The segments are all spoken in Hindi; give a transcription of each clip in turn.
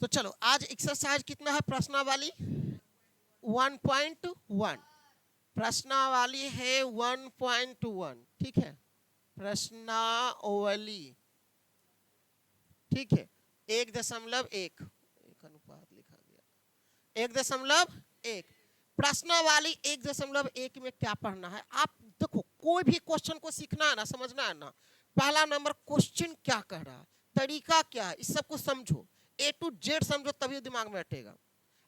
तो चलो आज एक्सरसाइज कितना है प्रश्नावली 1.1 प्रश्नावली है 1.1 ठीक है प्रश्नावली ठीक है 1.1 अनुपात लिखा गया 1.1 प्रश्नावली 1.1 में क्या पढ़ना है आप देखो कोई भी क्वेश्चन को सीखना है ना समझना है ना पहला नंबर क्वेश्चन क्या कह रहा है तरीका क्या है इस सब को समझो A to Z समझो तभी दिमाग में बैठेगा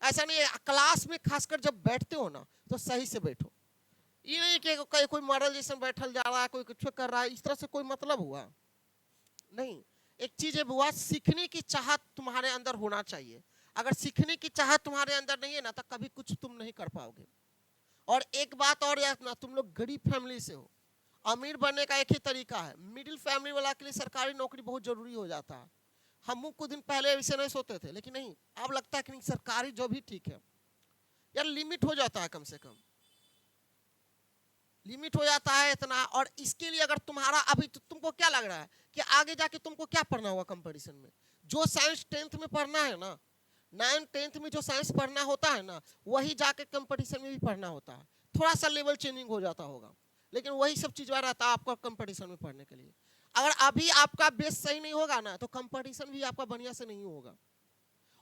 ऐसा नहीं है क्लास में खासकर जब बैठते हो ना तो सही से बैठो ये नहीं कि कोई मॉडल जैसे बैठल जा रहा है कोई कुछ कर रहा है इस तरह से कोई मतलब हुआ नहीं एक चीज है बुआ सीखने की चाहत तुम्हारे अंदर होना चाहिए अगर सीखने की चाहत तुम्हारे अंदर नहीं है ना तो कभी कुछ तुम नहीं कर पाओगे और एक बात और याद ना तुम लोग गरीब फैमिली से हो अमीर बनने का एक ही तरीका है मिडिल फैमिली वाला के लिए सरकारी नौकरी बहुत जरूरी हो जाता है हम कुछ दिन पहले ऐसे नहीं सोते थे लेकिन नहीं अब लगता है कि नहीं सरकारी जॉब ही ठीक है यार लिमिट हो जाता है कम से कम लिमिट हो जाता है इतना और इसके लिए अगर तुम्हारा अभी तुमको क्या लग रहा है कि आगे जाके तुमको क्या पढ़ना होगा कंपटीशन में जो साइंस 10th में पढ़ना है ना 9th 10th में जो साइंस पढ़ना होता है ना वही जाके कंपटीशन में भी पढ़ना होता है थोड़ा सा लेवल चेंजिंग हो जाता होगा लेकिन वही सब चीज रहता है आपका कंपटीशन में पढ़ने के लिए अगर अभी आपका बेस सही नहीं होगा ना तो कंपटीशन भी आपका बढ़िया से नहीं होगा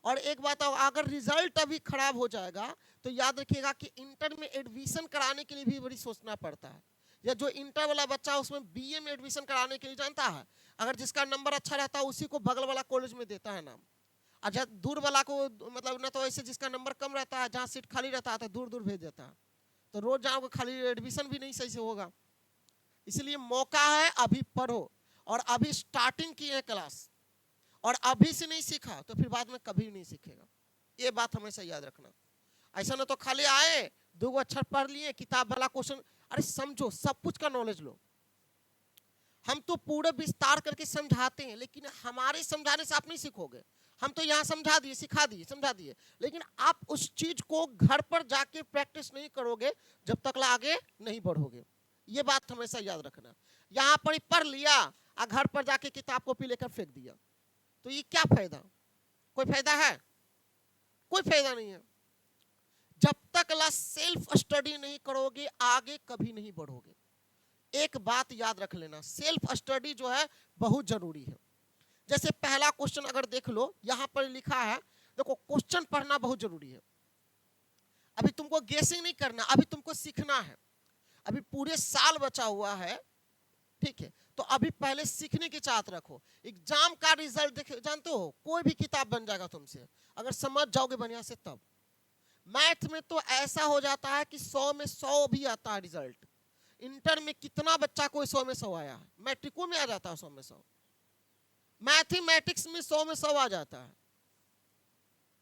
और एक बात अगर रिजल्ट अभी खराब हो जाएगा तो याद रखिएगा कि इंटर में एडमिशन कराने के लिए भी बड़ी सोचना पड़ता है या जो इंटर वाला बच्चा उसमें बीए में एडमिशन कराने के लिए जानता है अगर जिसका नंबर अच्छा रहता है उसी को बगल वाला कॉलेज में देता है नाम और जब दूर वाला को मतलब ना तो ऐसे जिसका नंबर कम रहता है जहाँ सीट खाली रहता है तो दूर दूर भेज देता है तो रोज जाओगे खाली एडमिशन भी नहीं सही से होगा इसलिए मौका है अभी पढ़ो और अभी स्टार्टिंग की है क्लास और अभी से नहीं सीखा तो फिर बाद में कभी नहीं सीखेगा ये बात हमेशा याद रखना ऐसा ना तो खाली आए 2 अक्षर पढ़ लिए किताब वाला क्वेश्चन अरे समझो सब कुछ का नॉलेज लो हम तो पूरे विस्तार करके समझाते हैं लेकिन हमारे समझाने से आप नहीं सीखोगे हम तो यहाँ समझा दिए सिखा दिए समझा दिए लेकिन आप उस चीज को घर पर जाके प्रैक्टिस नहीं करोगे जब तक आगे नहीं बढ़ोगे ये बात हमेशा याद रखना यहाँ पर पढ़ लिया और घर पर जाके किताब कॉपी लेकर फेंक दिया तो ये क्या फायदा कोई फायदा है कोई फायदा नहीं है जब तक सेल्फ स्टडी नहीं करोगे आगे कभी नहीं बढ़ोगे एक बात याद रख लेना सेल्फ स्टडी जो है बहुत जरूरी है जैसे पहला क्वेश्चन अगर देख लो यहां पर लिखा है देखो क्वेश्चन पढ़ना बहुत जरूरी है अभी तुमको गेसिंग नहीं करना अभी तुमको सीखना है अभी पूरे साल बचा हुआ है ठीक है तो अभी पहले सीखने की चाहत रखो एग्जाम का रिजल्ट देखे जानते हो कोई भी किताब बन जाएगा तुमसे अगर समझ जाओगे बढ़िया से तब मैथ में तो ऐसा हो जाता है कि 100 में 100 भी आता है रिजल्ट इंटर में कितना बच्चा को 100 में 100 आया है मैट्रिको में आ जाता है 100 में 100 मैथमेटिक्स में 100 में 100 आ जाता है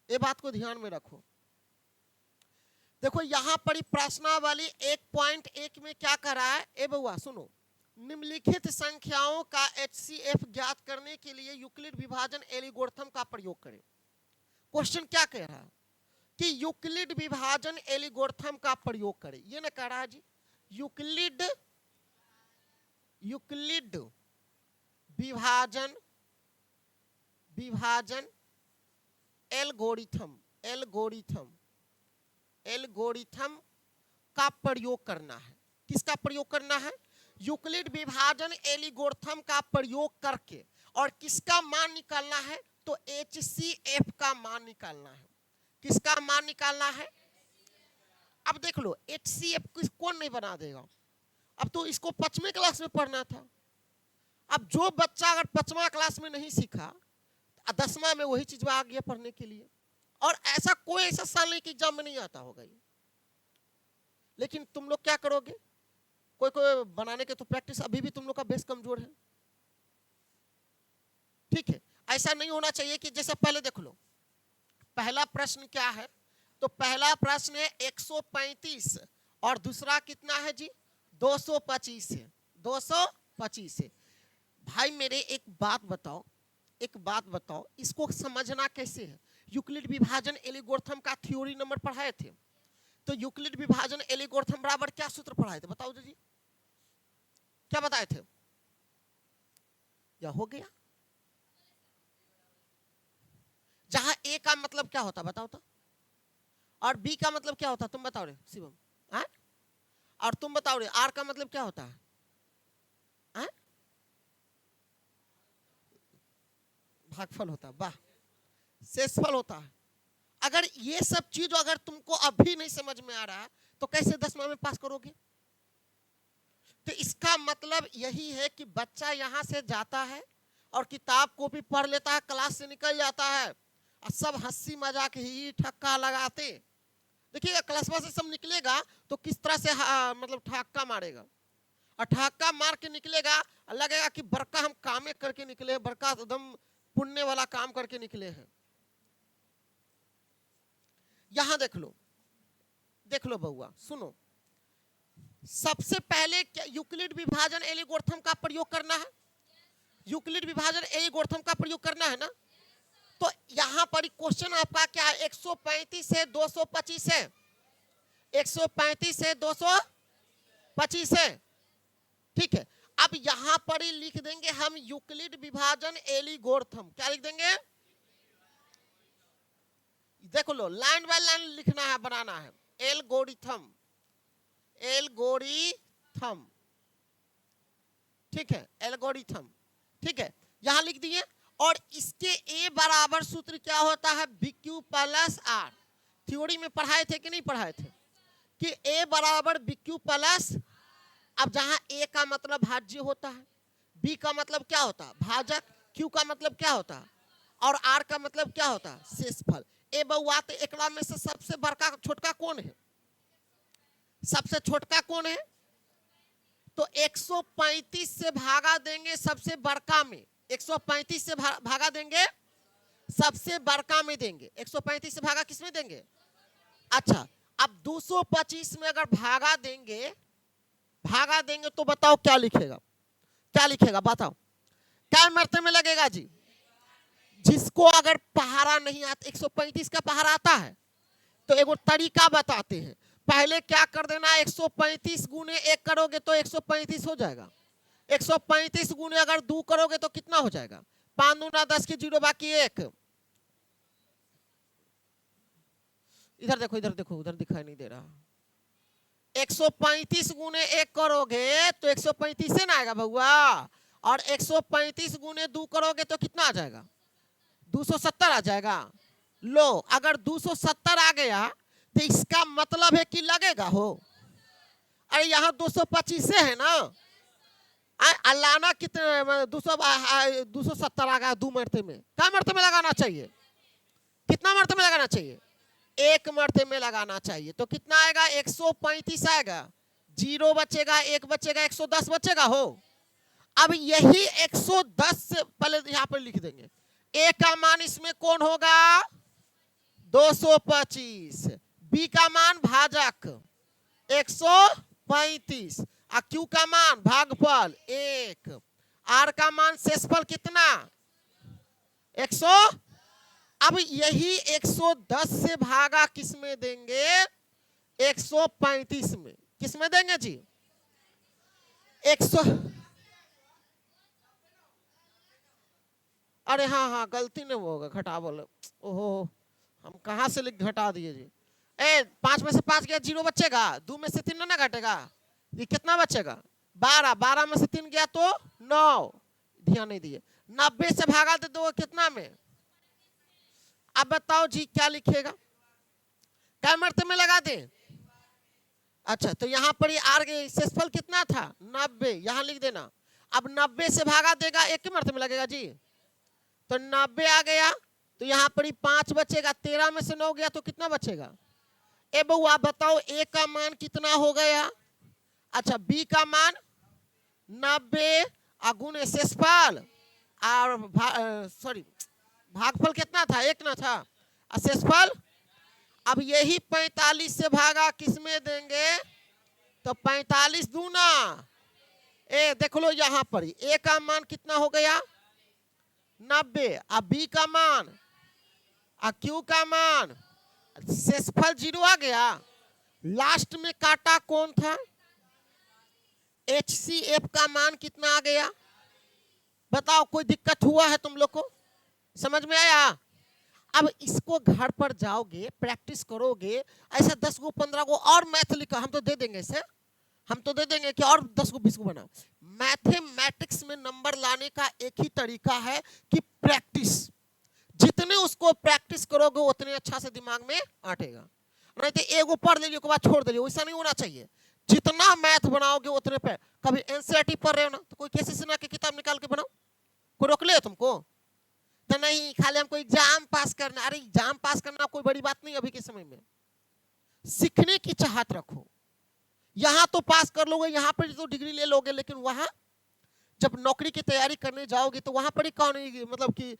ये बात को ध्यान में रखो देखो यहां पर प्रश्नावली 1.1 में क्या कर रहा है ए बउआ सुनो निम्नलिखित संख्याओं का HCF ज्ञात करने के लिए यूक्लिड विभाजन एल्गोरिथम का प्रयोग करें क्वेश्चन क्या कह रहा है कि यूक्लिड विभाजन एल्गोरिथम का प्रयोग करें ये ना कह रहा है जी यूक्लिड यूक्लिड विभाजन विभाजन एल्गोरिथम एल्गोरिथम एल्गोरिथम का प्रयोग करना है किसका प्रयोग करना है यूक्लिड विभाजन एल्गोरिथम का प्रयोग करके और किसका मान निकालना है तो HCF का मान निकालना है किसका मान निकालना है अब देख लो HCF कौन नहीं बना देगा अब तो इसको 5वीं क्लास में पढ़ना था अब जो बच्चा अगर 5वां क्लास में नहीं सीखा 10वां में वही चीज आ गया पढ़ने के लिए और ऐसा कोई ऐसा साल नहीं कि एग्जाम में नहीं आता होगा ये लेकिन तुम लोग क्या करोगे कोई कोई बनाने के तो प्रैक्टिस अभी भी तुम लोग का बेस कमजोर है ठीक है ऐसा नहीं होना चाहिए कि जैसे पहले देख लो पहला प्रश्न क्या है तो पहला प्रश्न है 135 और दूसरा कितना है जी 225 है 225 है भाई मेरे एक बात बताओ इसको समझना कैसे है यूक्लिड विभाजन एल्गोरिथम का थ्योरी नंबर पढ़ाए थे तो यूक्लिड विभाजन एल्गोरिथम बराबर क्या सूत्र पढ़ाए थे बताओ जी क्या बताए थे या हो गया जहां ए का मतलब क्या होता बताओ तो, और बी का मतलब क्या होता तुम बताओ रे शिवम, हाँ? और तुम बताओ रे आर का मतलब क्या होता है, हाँ? भागफल होता है, वाह, शेषफल होता है। अगर ये सब चीज अगर तुमको अभी नहीं समझ में आ रहा है तो कैसे 10वां में पास करोगे? तो इसका मतलब यही है कि बच्चा यहाँ से जाता है और किताब कॉपी पढ़ लेता है, क्लास से निकल जाता है और सब हंसी मजाक ही ठक्का लगाते। देखिएगा क्लास से सब निकलेगा तो किस तरह से मतलब ठक्का मारेगा, और ठक्का मार के निकलेगा, लगेगा कि बड़का हम कामे करके निकले, बड़का एकदम पुण्य वाला काम करके निकले हैं। यहां देख लो बउआ, सुनो, सबसे पहले यूक्लिड विभाजन एलिगोर्थम का प्रयोग करना है, यूक्लिड विभाजन एलिगोर्थम का प्रयोग करना है ना। तो यहां पर क्वेश्चन आपका क्या है, 135 से 225 है, 135 से 225 है, ठीक है। अब यहां पर ही लिख देंगे हम यूक्लिड विभाजन एलिगोर्थम, क्या लिख देंगे, देखो लो लाइन बाय लाइन लिखना है, बनाना है, एल्गोरिथम, एल्गोरिथम, ठीक है, एल्गोरिथम, ठीक है, यहां लिख दिए। और इसके ए बराबर सूत्र क्या होता है, BQ प्लस आर। थ्योरी में पढ़ाए थे कि नहीं पढ़ाए थे कि ए बराबर BQ प्लस, अब जहां ए का मतलब भाज्य होता है, बी का मतलब क्या होता है भाजक, क्यू का मतलब क्या होता है, और आर का मतलब क्या होता है शेषफल। ए बउआ तो एकरा में से सबसे बड़का छोटका कौन है, सबसे छोटका कौन है, तो 135 से भागा देंगे सबसे बड़का में, 135 से भागा देंगे सबसे बड़का में देंगे, 135 से भागा किसमें देंगे, अच्छा। अब 225 में अगर भागा देंगे तो बताओ क्या लिखेगा, क्या लिखेगा बताओ, क्या मरते में लगेगा जी, जिसको अगर पहाड़ा नहीं आता, 135 का पहाड़ा आता है तो एगो तरीका बताते हैं, पहले क्या कर देना, 135 गुने 1 करोगे तो 135 हो जाएगा, 135 गुने अगर 2 करोगे तो कितना हो जाएगा, 5 दूना 10 की 0 बाकी 1। इधर देखो उधर दिखाई नहीं दे रहा, 135 गुने 1 करोगे तो 135 से ना आएगा बउआ, और 135 गुने 2 करोगे तो कितना आ जाएगा, 270 आ जाएगा। लो अगर 270 आ गया तो इसका मतलब है कि लगेगा हो, अरे यहाँ 225 है ना, अल्लाना कितने 270 आ गया, 2 मरते में, क्या मरते में लगाना चाहिए, कितना मरते में लगाना चाहिए, 1 मरते में लगाना चाहिए, तो कितना आएगा 135 आएगा, 0 बचेगा, 1 बचेगा, 110 बचेगा हो। अब यही 110 से पहले यहाँ पर लिख देंगे, ए का मान इसमें कौन होगा 225, बी का मान भाजक 135, और क्यू का मान भागफल 1, आर का मान शेषफल कितना 100। अब यही 110 से भागा किस में देंगे 135 में, किस में देंगे जी 100, अरे हाँ गलती नहीं होगा, घटा बोले, ओहो हम कहाँ से लिख घटा दिए जी, 5 में से 5 गया 0 बचेगा, 2 में से 3 ना घटेगा, ये कितना बचेगा 12, 12 में से 3 गया तो 9, ध्यान नहीं दिए, 90 से भागा दे दो कितना में, अब बताओ जी क्या लिखेगा, क्या मर्ते में लगा दे, अच्छा तो यहाँ पर ये आर शेषफल कितना था 90, यहाँ लिख देना। अब 90 से भागा देगा 1 के मर्ते में लगेगा जी, तो 90 आ गया, तो यहाँ पर 5 बचेगा, 13 में से 9 गया तो कितना बचेगा, ए बउआ आप बताओ ए का मान कितना हो गया, अच्छा बी का मान 90 गुणे शेषफल और सॉरी भागफल कितना था 1 ना था, शेषफल। अब यही 45 से भागा किस में देंगे, तो 45 दूना, ए देख लो यहाँ पर ए का मान कितना हो गया 90, अब बी का मान और क्यू का मान, शेषफल 0 आ गया, लास्ट में काटा कौन था, HCF का मान कितना आ गया, बताओ कोई दिक्कत हुआ है तुम लोग को, समझ में आया। अब इसको घर पर जाओगे, प्रैक्टिस करोगे, ऐसा 10 गो 15 गो और मैथ लिखा, हम तो दे देंगे इसे, हम तो दे देंगे कि और 10 गो 20 गो बनाओ। मैथमेटिक्स में नंबर लाने का एक ही तरीका है कि प्रैक्टिस। जितने उसको प्रैक्टिस करोगे उतने अच्छा से दिमाग में आटेगा। नहीं तो एगो पढ़ लीजिए के बाद छोड़ दीजिए, वैसा नहीं होना चाहिए। जितना मैथ बनाओगे उतने पे। कभी एनसीईआरटी पढ़ रहे हो ना, तो कोई केसी सिन्हा की किताब निकाल के बनाओ, कोई रोक ले तुमको? तो नहीं, खाली हमको एग्जाम पास करना। अरे एग्जाम पास करना कोई बड़ी बात नहीं अभी के समय में। सीखने की चाहत रखो। यहां तो पास कर लोगे, यहां पर तो डिग्री ले लोगे, लेकिन वहां जब नौकरी की तैयारी करने जाओगे तो वहां पर कौन मतलब कि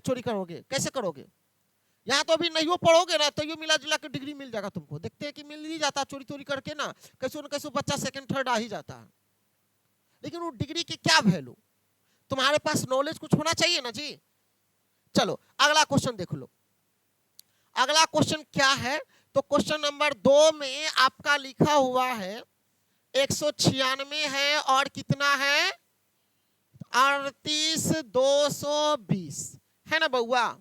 चोरी करोगे, कैसे करोगे? यहाँ तो अभी नहीं पढ़ोगे ना तो ये मिला जुला के डिग्री मिल जाएगा तुमको। देखते हैं कि मिल ही जाता, चोरी चोरी करके ना कैसे बच्चा सेकंड थर्ड आ ही जाता है। लेकिन वो डिग्री की क्या वैल्यू? तुम्हारे पास नॉलेज कुछ होना चाहिए ना जी। चलो अगला क्वेश्चन देख लो। अगला क्वेश्चन क्या है? तो क्वेश्चन नंबर 2 में आपका लिखा हुआ है 196 है और कितना है? 38220 है ना बउआ।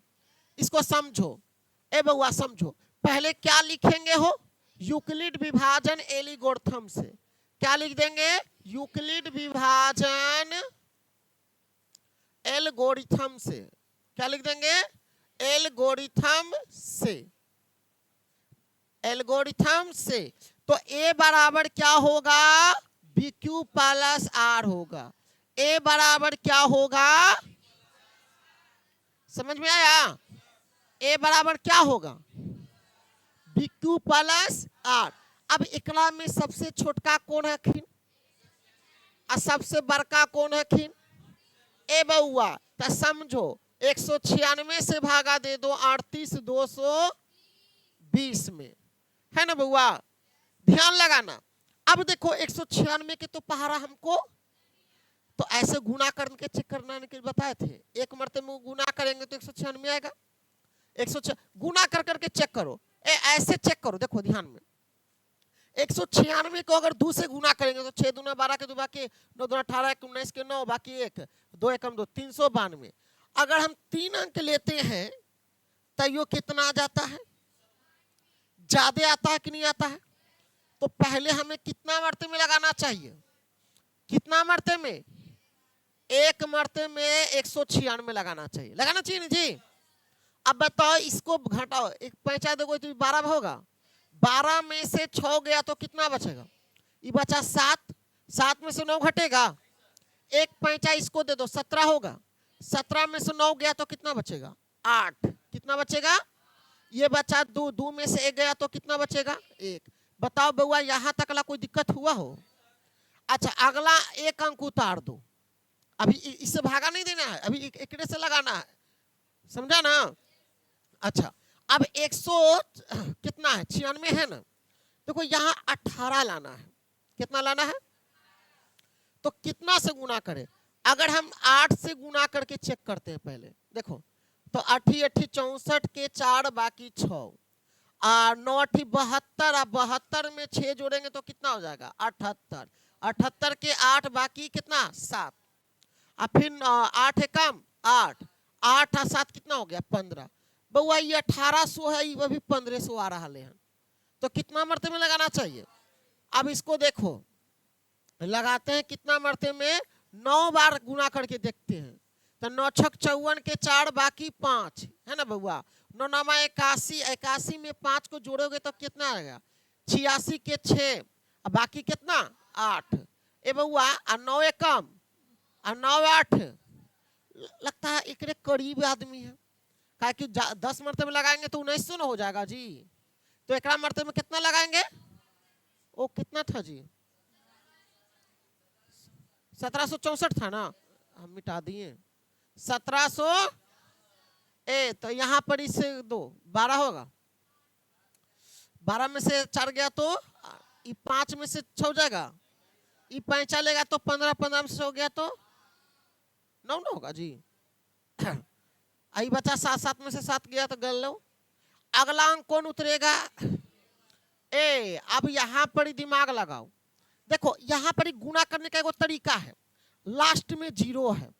इसको समझो। ए बउआ समझो, पहले क्या लिखेंगे हो? यूक्लिड विभाजन एल्गोरिथम से। क्या लिख देंगे? यूक्लिड विभाजन एल्गोरिथम से। क्या लिख देंगे? एल्गोरिथम से। एल्गोरिथम से। तो ए बराबर क्या होगा? बी क्यू प्लस आर होगा। ए बराबर क्या होगा? समझ में आया? ए बराबर क्या होगा? B Q plus R. अब एकला में सबसे छोटका कौन है खिन और सबसे बड़का कौन है खिन? ए बउआ। तो समझो 196 से भागा दे दो 38220 में, है ना बउआ। ध्यान लगाना। अब देखो 196 के तो पहाड़ा हमको तो ऐसे गुना करके चेक करना के बताए थे। एक मरतबे में गुना करेंगे तो 196 आएगा। 106 गुना कर करके चेक करो। ऐसे चेक करो, देखो ध्यान में। 196 को अगर 2 से गुना करेंगे तो 6 दूना 12 के 2 बाकी 9 दूना 18 1 19 के 9 बाकी 1 2 एकम 2 392। अगर हम 3 अंक लेते हैं तो यो कितना आ जाता है? ज्यादा आता है कि नहीं आता है? तो पहले हमें कितना मरते में लगाना चाहिए? कितना मरते में? एक मरते में 196 लगाना चाहिए। लगाना चाहिए ना जी। अब बताओ इसको घटाओ, एक पैंचा देखो तो 12 होगा। 12 में से 6 गया तो कितना बचेगा? ये बचा 7। 7 में से 9 घटेगा। एक पैंचा इसको दे दो 17 होगा। 17 में से 9 गया तो कितना बचेगा? 8। कितना बचेगा? ये बचा 2। 2 में से 1 गया तो कितना बचेगा? 1। बताओ बउआ यहां तक ला कोई दिक्कत हुआ हो? अच्छा अगला एक अंक उतार दो। अभी इससे भागा नहीं देना है, अभी एक से लगाना है। समझा ना? अच्छा अब 100 कितना है? 96 है ना। देखो यहाँ 18 लाना है। कितना लाना है? तो कितना से गुना करें? अगर हम 8 से गुना करके चेक करते हैं पहले, देखो तो 8 8 64 के 4 बाकी 6 और 9 8 72 और 72 में 6 जोड़ेंगे तो कितना हो जाएगा? 78। 78 के 8 बाकी कितना? 7 और फिर 8 है कम 8 8 और 7 कितना हो गया? 15। बउआ ये 1800 है, ये भी 1500 आ रहा है। तो कितना मरते में लगाना चाहिए? अब इसको देखो लगाते हैं कितना मरते में? 9 बार गुना करके देखते हैं। तो 9 छक 54 के 4 बाकी 5 है ना बउआ। 9 9 81। 81 में 5 को जोड़ोगे तो कितना आएगा? 86 के 6 बाकी कितना? 8। ए बउआ 9 कम और 9 8 लगता है एक करीब आदमी है। क्या कि 10 मरते में लगाएंगे तो 1900 ना हो जाएगा जी। तो एक मरते में कितना लगाएंगे? वो कितना था जी? 1764 था ना, हम मिटा दिए 1700। तो यहाँ पर इससे 2 12 होगा। 12 में से 4 गया तो 5 में से 6 हो जाएगा। ये 5 चलेगा तो 15 15 में से हो गया तो 9 ना होगा जी। आई बचा 7 7 में से 7 गया तो गल लो। अगला अंक कौन उतरेगा? ए अब यहाँ पर ही दिमाग लगाओ। देखो यहाँ पर ही गुना करने का एक तरीका है। लास्ट में 0 है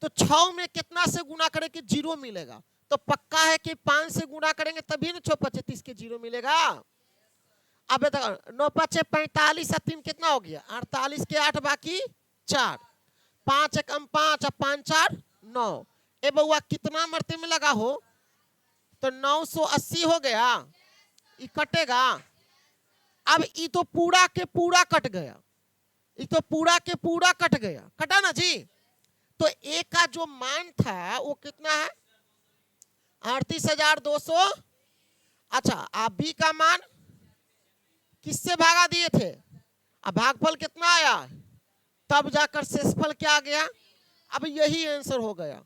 तो 6 में कितना से गुना करे कि 0 मिलेगा? तो पक्का है कि 5 से गुणा करेंगे तभी ना 6 पचे 30 के 0 मिलेगा। अब 9 पचे 45 और 3 कितना हो गया 48 के 8 बाकी 4, 5 एकम 5 और 5 4 9। ए बउआ कितना मरते में लगा हो तो 980 हो गया, ये कटेगा। अब ये तो पूरा के पूरा कट गया, ये तो पूरा के पूरा कट गया, कटा ना जी। तो ए का जो मान था वो कितना है 38,200। अच्छा आप बी का मान किससे भागा दिए थे, अब भागफल कितना आया तब जाकर शेषफल क्या आ गया। अब यही आंसर हो गया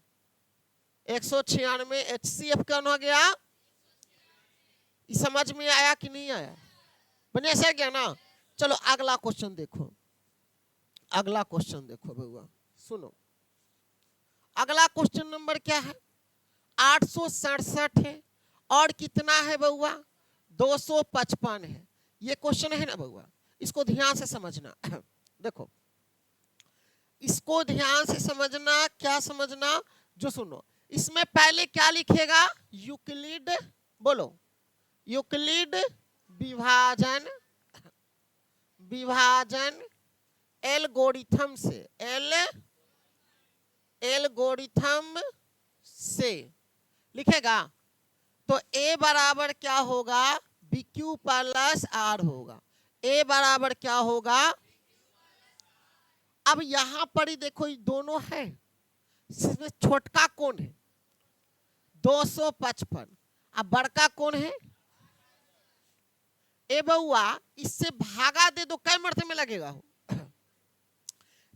196। HCF कौन हो गया, समझ में आया कि नहीं आया, बने से गया ना। चलो अगला क्वेश्चन देखो, अगला क्वेश्चन देखो बउआ सुनो। अगला क्वेश्चन नंबर क्या है 867 है और कितना है बउआ 255 है। ये क्वेश्चन है ना बउआ, इसको ध्यान से समझना देखो इसको ध्यान से समझना। क्या समझना, जो सुनो इसमें पहले क्या लिखेगा यूक्लिड, बोलो यूक्लिड विभाजन, विभाजन एल्गोरिथम से, एल्गोरिथम से लिखेगा। तो ए बराबर क्या होगा BQ प्लस R होगा। ए बराबर क्या होगा, अब यहां पर ही देखो ये दोनों है, इसमें छोटका कौन है 255, अब बड़का कौन है। ए बउआ इससे भागा दे दो कै मरते में लगेगा हो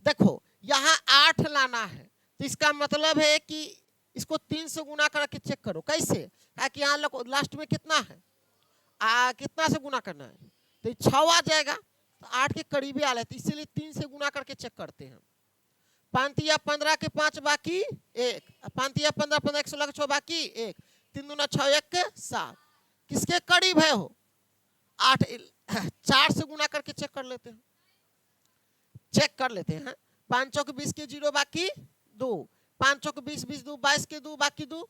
देखो यहाँ 8 लाना है तो इसका मतलब है कि इसको 3 से गुना करके चेक करो कैसे, कि यहाँ लास्ट में कितना है कितना से गुना करना है तो 6 आ जाएगा, तो 8 के करीबी आ लेते, इसीलिए 3 से गुना करके चेक करते हैं। 5 या 15 के 5 बाकी 1, 5 या 15 15 16 6 बाकी 1, 3 दूना 6 1 7, किसके करीब है हो 8, 4 से गुना करके चेक कर लेते हैं, चेक कर लेते हैं। 5 चौक 20 के 0 बाकी 2, 5 चौक 20 20 2 22 के 2 बाकी 2,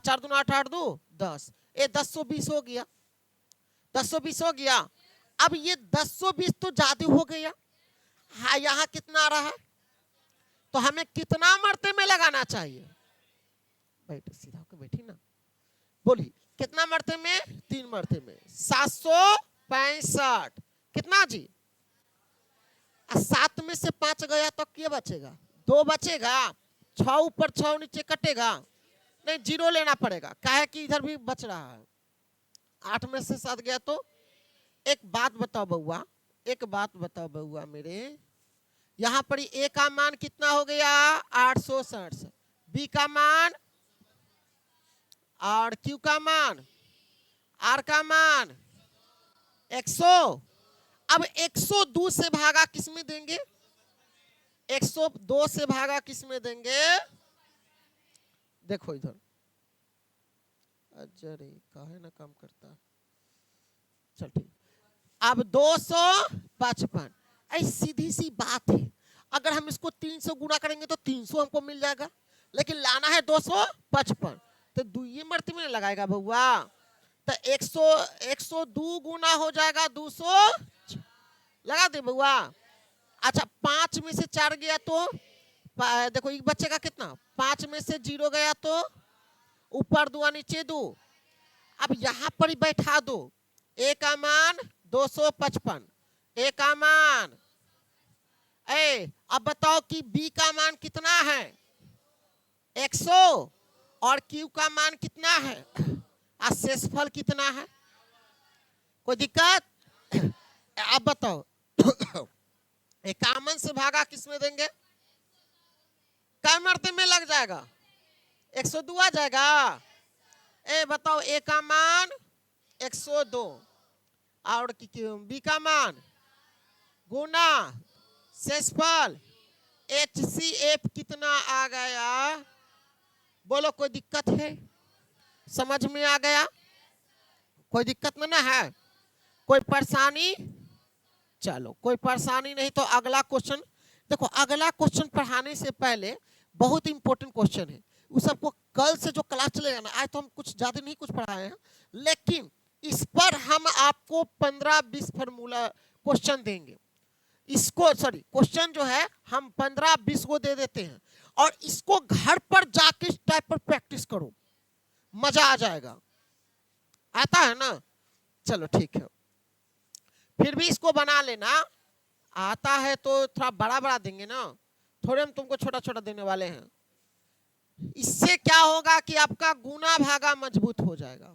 4 दूना 8 8 2 10, ये 1020 हो गया, 1020 हो गया। अब ये 1020 तो ज्यादा हो गया, हाँ यहाँ कितना आ रहा है तो हमें कितना मरते में लगाना चाहिए, बैठ सीधा होकर बैठी ना, बोली कितना मरते में 3 मरते में 765 कितना जी, 7 में से 5 गया तो क्या बचेगा 2 बचेगा, 6 ऊपर 6 नीचे कटेगा, नहीं 0 लेना पड़ेगा, काहे कि इधर भी बच रहा है। 8 में से 7 गया तो एक बात बताओ बउआ, एक बात बताओ बउआ मेरे, यहाँ पर ए का मान कितना हो गया 867, बी का मान और क्यू का मान आर का मान 100। अब 102 से भागा किस में देंगे, 102 से भागा किस में देंगे, देखो इधर अजरे काहे ना काम करता, चल ठीक। अब 255 ऐसी सीधी सी बात है, अगर हम इसको 300 गुना करेंगे तो 300 हमको मिल जाएगा, लेकिन लाना है 255 तो 2 मरते में लगाएगा बउआ, तो 102 गुना हो जाएगा 200 लगा दे बउआ। अच्छा 5 में से 4 गया तो देखो ये बचेगा कितना, 5 में से 0 गया तो ऊपर 2 नीचे 2, अब यहाँ पर ही बैठा दो, ए का मान 255, ए का मान अब बताओ कि बी का मान कितना है 100 और क्यू का मान कितना है और शेषफल कितना है, कोई दिक्कत। अब बताओ इक्यावन से भागा किस में देंगे, कै मरते में लग जाएगा 102 आ जाएगा। ए बताओ ए का मान 102 और बी का मान गुना शेषफल HCF कितना आ गया, बोलो कोई दिक्कत है, समझ में आ गया, कोई दिक्कत नहीं है, कोई परेशानी, चलो कोई परेशानी नहीं तो अगला क्वेश्चन देखो। अगला क्वेश्चन पढ़ाने से पहले बहुत इंपॉर्टेंट क्वेश्चन है, उस सबको कल से जो क्लास चलेगा ना, आज तो हम कुछ ज्यादा नहीं कुछ पढ़ाए हैं, लेकिन इस पर हम आपको 15-20 फार्मूला क्वेश्चन देंगे। इसको सॉरी क्वेश्चन जो है हम 15-20 को दे देते हैं, और इसको घर पर जाके इस टाइप पर प्रैक्टिस करो, मजा आ जाएगा। आता है ना? चलो ठीक है, फिर भी इसको बना लेना। आता है तो थोड़ा बड़ा बड़ा देंगे ना, थोड़े हम तुमको छोटा छोटा देने वाले हैं। इससे क्या होगा कि आपका गुना भागा मजबूत हो जाएगा।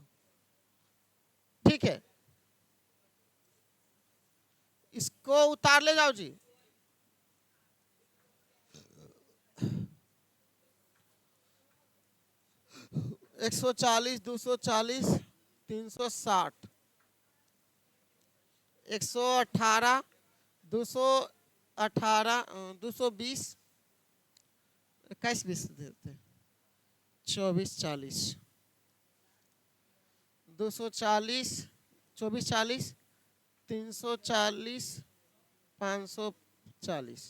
ठीक है, इसको उतार ले जाओ जी। एक 140, 240, 360, 118, 218, 220, 21, 20 देते, 24, 40, 240, 24, 40, 340, 540,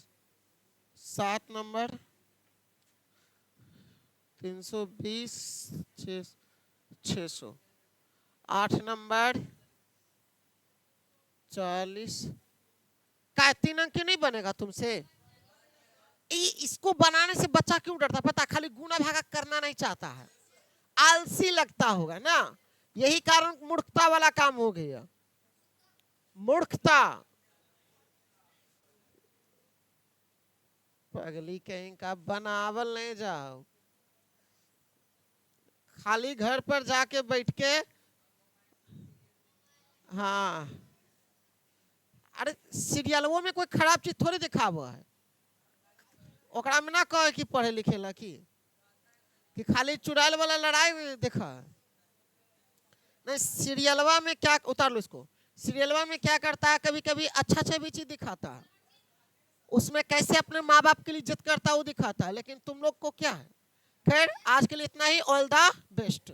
7 नंबर, 320, 600, 8 नंबर, 40 का 3 अंक नहीं बनेगा तुमसे? इसको बनाने से बच्चा क्यों डरता पता? खाली गुना भागा करना नहीं चाहता है, आलसी लगता होगा ना, यही कारण मूर्खता वाला काम हो गया। मूर्खता, पगली कहीं का, बनावल नहीं जाओ, खाली घर पर जाके बैठ के। हाँ, अरे सीरियलों में कोई खराब चीज थोड़ी दिखावा है, ओकरा में ना कहे कि पढ़े लिखे ला कि खाली चुड़ैल वाला लड़ाई देखा। नहीं, सीरियलवा में क्या, उतार लो इसको, सीरियलवा में क्या करता है, कभी कभी अच्छा अच्छा भी चीज दिखाता है, उसमें कैसे अपने माँ बाप के लिए इज्जत करता है वो दिखाता है, लेकिन तुम लोग को क्या है। खैर आज के लिए इतना ही, ऑल द बेस्ट।